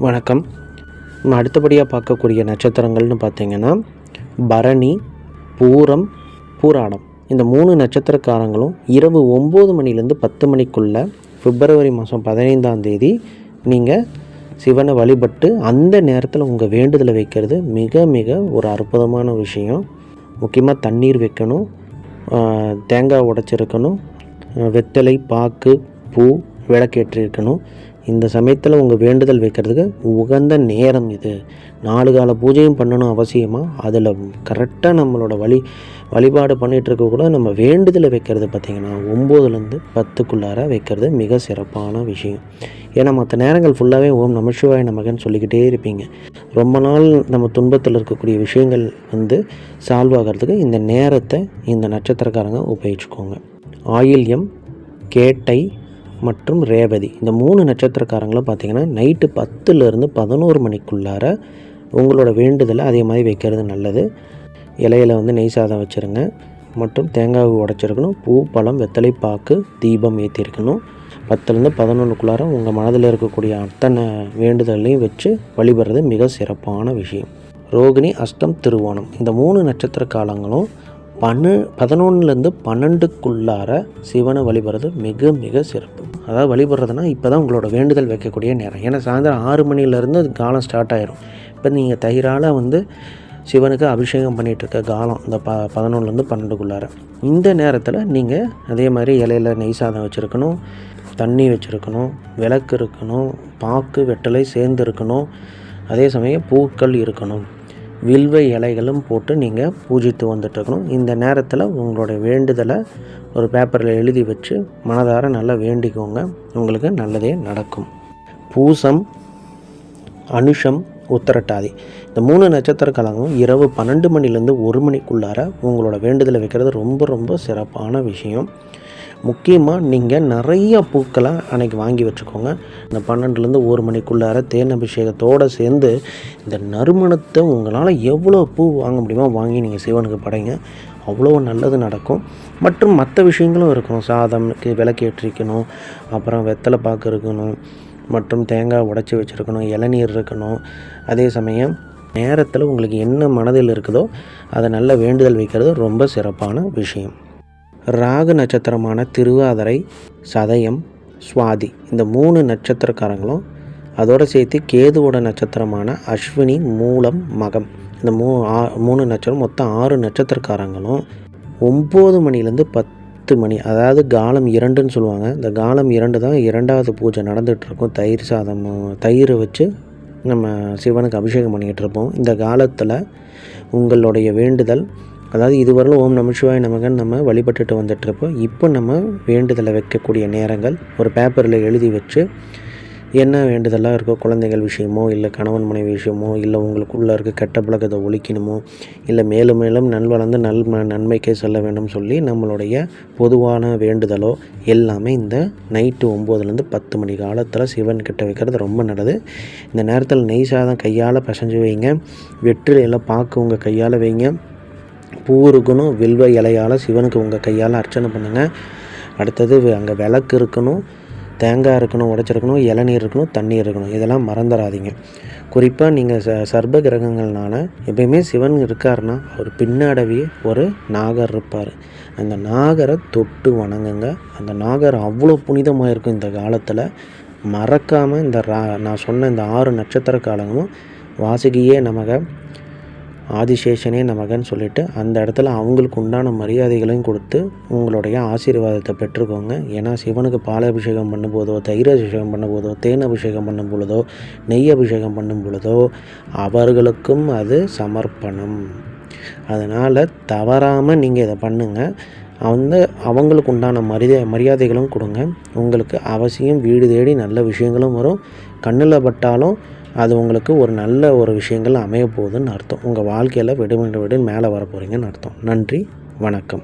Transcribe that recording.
வணக்கம். நம்ம அடுத்தபடியாக பார்க்கக்கூடிய நட்சத்திரங்கள்னு பார்த்திங்கன்னா பரணி, பூரம், பூராடம். இந்த 3 நட்சத்திரக்காரங்களும் இரவு 9 மணிலேருந்து 10 மணிக்குள்ளே பிப்ரவரி மாதம் 15ஆம் தேதி நீங்கள் சிவனை வழிபட்டு அந்த நேரத்தில் உங்கள் வேண்டுதலை வைக்கிறது மிக மிக ஒரு அற்புதமான விஷயம். முக்கியமாக தண்ணீர் வைக்கணும், தேங்காய் உடைச்சிருக்கணும், வெத்தலை, பாக்கு, பூ, விளக்கேற்றிருக்கணும். இந்த சமயத்தில் உங்கள் வேண்டுதல் வைக்கிறதுக்கு உகந்த நேரம் இது. 4 கால பூஜையும் பண்ணணும் அவசியமாக. அதில் கரெக்டாக நம்மளோட வழிபாடு பண்ணிகிட்டு கூட நம்ம வேண்டுதலை வைக்கிறது பார்த்திங்கன்னா 9லேருந்து 10க்குள்ளார வைக்கிறது மிக சிறப்பான விஷயம். ஏன்னா மற்ற நேரங்கள் ஃபுல்லாகவே ஓம் நமசிவாய நமகன்னு சொல்லிக்கிட்டே இருப்பீங்க. ரொம்ப நாள் நம்ம துன்பத்தில் இருக்கக்கூடிய விஷயங்கள் சால்வ் ஆகிறதுக்கு இந்த நேரத்தை இந்த நட்சத்திரக்காரங்க உபயோகிச்சுக்கோங்க. ஆயில்யம், கேட்டை மற்றும் ரேவதி இந்த 3 நட்சத்திரக்காரங்களும் பார்த்திங்கன்னா நைட்டு 10லேருந்து 11 மணிக்குள்ளார உங்களோட வேண்டுதலை அதே மாதிரி வைக்கிறது நல்லது. இலையில் நெய் சாதம் வச்சுருங்க மற்றும் தேங்காய் உடைச்சிருக்கணும், பூ, பழம், வெத்தலை, பாக்கு, தீபம் ஏற்றிருக்கணும். 10லேருந்து 11க்குள்ளார உங்கள் மனதில் இருக்கக்கூடிய அத்தனை வேண்டுதலையும் வச்சு வழிபடுறது மிக சிறப்பான விஷயம். ரோகிணி, அஷ்டம், திருவோணம் இந்த 3 நட்சத்திர காலங்களும் 11லேருந்து 12க்குள்ளார சிவனை வழிபடுறது மிக மிக சிறப்பு. அதாவது வழிபடுறதுனா இப்போ தான் உங்களோட வேண்டுதல் வைக்கக்கூடிய நேரம். ஏன்னா சாயந்தரம் 6 மணிலேருந்து காலம் ஸ்டார்ட் ஆயிரும். இப்போ நீங்கள் தயிரால் சிவனுக்கு அபிஷேகம் பண்ணிகிட்ருக்க காலம் இந்த 11லேருந்து 12க்குள்ளார. இந்த நேரத்தில் நீங்கள் அதே மாதிரி இலையில் நெய் சாதம் வச்சுருக்கணும், தண்ணி வச்சுருக்கணும், விளக்கு இருக்கணும், பாக்கு, வெத்தலை சேர்ந்து இருக்கணும், அதே சமயம் பூக்கள் இருக்கணும், வில்வ இலைகளும் போட்டு நீங்கள் பூஜித்து வந்துட்டுருக்கணும். இந்த நேரத்தில் உங்களுடைய வேண்டுதலை ஒரு பேப்பரில் எழுதி வச்சு மனதார நல்லா வேண்டிக்கோங்க, உங்களுக்கு நல்லதே நடக்கும். பூசம், அனுஷம், உத்திரட்டாதி இந்த 3 நட்சத்திர காலங்களும் இரவு 12 மணிலேருந்து 1 மணிக்குள்ளார உங்களோட வேண்டுதலை வைக்கிறது ரொம்ப ரொம்ப சிறப்பான விஷயம். முக்கியமாக நீங்கள் நிறைய பூக்களை அன்றைக்கி வாங்கி வச்சுக்கோங்க. இந்த 12லேருந்து 1 மணிக்குள்ளார தேன் அபிஷேகத்தோடு சேர்ந்து இந்த நறுமணத்தை உங்களால் எவ்வளோ பூ வாங்க முடியுமோ வாங்கி நீங்கள் சிவனுக்கு படைங்க, அவ்வளோ நல்லது நடக்கும். மற்றும் மற்ற விஷயங்களும் இருக்கணும். சாதம்க்கு விளக்கேற்றிக்கணும், அப்புறம் வெத்தலை பாக்கு இருக்கணும், மற்றும் தேங்காய் உடைச்சி வச்சுருக்கணும், இளநீர் இருக்கணும். அதே சமயம் நேரத்தில் உங்களுக்கு என்ன மனதில் இருக்குதோ அதை நல்ல வேண்டுதல் வைக்கிறது ரொம்ப சிறப்பான விஷயம். ராகு நட்சத்திரமான திருவாதிரை, சதயம், சுவாதி இந்த 3 நட்சத்திரக்காரங்களும் அதோடு சேர்த்து கேதுவோட நட்சத்திரமான அஸ்வினி, மூலம், மகம் இந்த 3 நட்சத்திரம் மொத்தம் 6 நட்சத்திரக்காரங்களும் 9 மணிலேருந்து 10 மணி, அதாவது காலம் 2ன்னு சொல்லுவாங்க. இந்த காலம் 2 தான் 2வது பூஜை நடந்துகிட்ருக்கும். தயிர் வச்சு நம்ம சிவனுக்கு அபிஷேகம் பண்ணிக்கிட்டு இருப்போம். இந்த காலத்தில் உங்களுடைய வேண்டுதல், அதாவது இதுவரையிலும் ஓம் நமசிவாய நமகன்னு நம்ம வழிபட்டுட்டு வந்துட்டுருப்போம். இப்போ நம்ம வேண்டுதலை வைக்கக்கூடிய நேரங்கள் ஒரு பேப்பரில் எழுதி வச்சு என்ன வேண்டுதலாக இருக்கோ, குழந்தைகள் விஷயமோ, இல்லை கணவன் மனைவி விஷயமோ, இல்லை உங்களுக்குள்ளே இருக்க கெட்ட பழக்கத்தை ஒழிக்கணுமோ, இல்லை மேலும் மேலும் நல்வளர்ந்து நன்மைக்கே செல்ல வேண்டும் சொல்லி நம்மளுடைய பொதுவான வேண்டுதலோ எல்லாமே இந்த நைட்டு 9லேருந்து 10 மணி காலத்தில் சிவன் கிட்ட வைக்கிறது ரொம்ப நல்லது. இந்த நேரத்தில் நெய் சாதம் கையால் பிசைஞ்சு வைங்க, வெற்றிலையில் பாக்கு உங்கள் கையால் வைங்க, பூ இருக்கணும், வில்வ இலையால் சிவனுக்கு உங்கள் கையால் அர்ச்சனை பண்ணுங்கள். அடுத்தது அங்கே விளக்கு இருக்கணும், தேங்காய் இருக்கணும், உடைச்சிருக்கணும், இளநீர் இருக்கணும், தண்ணீர் இருக்கணும். இதெல்லாம் மறந்துடாதீங்க. குறிப்பாக நீங்கள் சர்ப கிரகங்கள்னால எப்பயுமே சிவன் இருக்காருன்னா அவர் பின்னாடவே ஒரு நாகர் இருப்பார். அந்த நாகரை தொட்டு வணங்குங்க. அந்த நாகர் அவ்வளோ புனிதமாக இருக்கும். இந்த காலத்தில் மறக்காமல் நான் சொன்ன இந்த 6 நட்சத்திர காலங்களும் வாசுகியே நமக, ஆதிசேஷனே நமகன்னு சொல்லிவிட்டு அந்த இடத்துல அவங்களுக்கு உண்டான மரியாதைகளையும் கொடுத்து உங்களுடைய ஆசீர்வாதத்தை பெற்றுக்கோங்க. ஏன்னா சிவனுக்கு பால் அபிஷேகம் பண்ணும்போதோ, தயிர் அபிஷேகம் பண்ணும்போதோ, தேன் அபிஷேகம் பண்ணும் பொழுதோ, நெய் அபிஷேகம் பண்ணும் பொழுதோ அவர்களுக்கும் அது சமர்ப்பணம். அதனால் தவறாமல் நீங்கள் இதை பண்ணுங்கள். அவங்களுக்கு உண்டான மரியாதைகளும் கொடுங்க. உங்களுக்கு அவசியம் வீடு தேடி நல்ல விஷயங்களும் வரும். கண்ணில் பட்டாலும் அது உங்களுக்கு ஒரு நல்ல ஒரு விஷயங்கள் அமைய போகுதுன்னு அர்த்தம். உங்கள் வாழ்க்கையில் விடு மேலே வர போகிறீங்கன்னு அர்த்தம். நன்றி, வணக்கம்.